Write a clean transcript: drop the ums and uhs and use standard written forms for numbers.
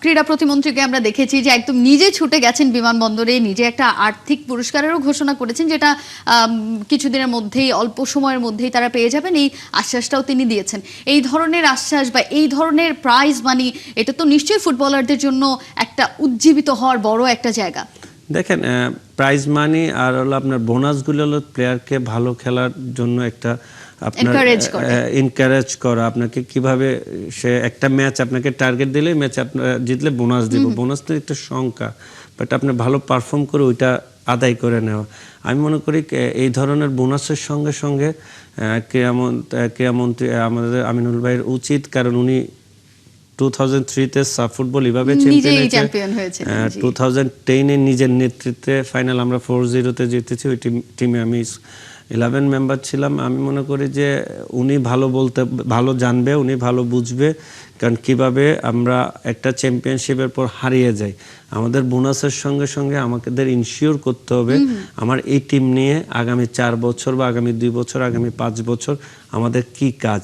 ক্রীড়া প্রতিমন্ত্রীকে আমরা দেখেছি যে একদম নিজে ছুটে গেছেন বিমানবন্দরে, নিজে একটা আর্থিক পুরস্কারেরও ঘোষণা করেছেন, যেটা কিছুদিনের মধ্যেই, অল্প সময়ের মধ্যেই তারা পেয়ে যাবেন, এই আশ্বাসটাও তিনি দিয়েছেন। এই ধরনের আশ্বাস বা এই ধরনের প্রাইজ মানি, এটা তো নিশ্চয়ই ফুটবলারদের জন্য একটা উজ্জীবিত হওয়ার বড় একটা জায়গা। দেখেন, প্রাইজ মানি আর হলো আপনার বোনাসগুলো হলো প্লেয়ারকে ভালো খেলার জন্য একটা আপনার এনকারেজ করা। আপনাকে কিভাবে সে একটা ম্যাচ আপনাকে টার্গেট দিলে ম্যাচ আপনার জিতলে বোনাস দিব, বোনাস তো একটা সংখ্যা, বাট আপনি ভালো পারফর্ম করে ওইটা আদায় করে নেওয়া। আমি মনে করি এই ধরনের বোনাসের সঙ্গে সঙ্গে ক্রীড়ামন্ত্রী আমাদের আমিনুল ভাইয়ের উচিত, কারণ উনি 2003-তে সাফ ফুটবল এভাবে চ্যাম্পিয়ন হয়েছে, 2010-এ নিজের নেতৃত্বে ফাইনাল আমরা 4-0-তে জিতেছি। ওই টিমে আমি 11 মেম্বার ছিলাম। আমি মনে করি যে উনি ভালো জানবে, উনি ভালো বুঝবে, কারণ কিভাবে আমরা একটা চ্যাম্পিয়নশিপের পর হারিয়ে যাই। আমাদের বোনাসের সঙ্গে সঙ্গে আমাদের ইনশিওর করতে হবে আমার এই টিম নিয়ে আগামী 4 বছর বা আগামী 2 বছর, আগামী 5 বছর আমাদের কি কাজ।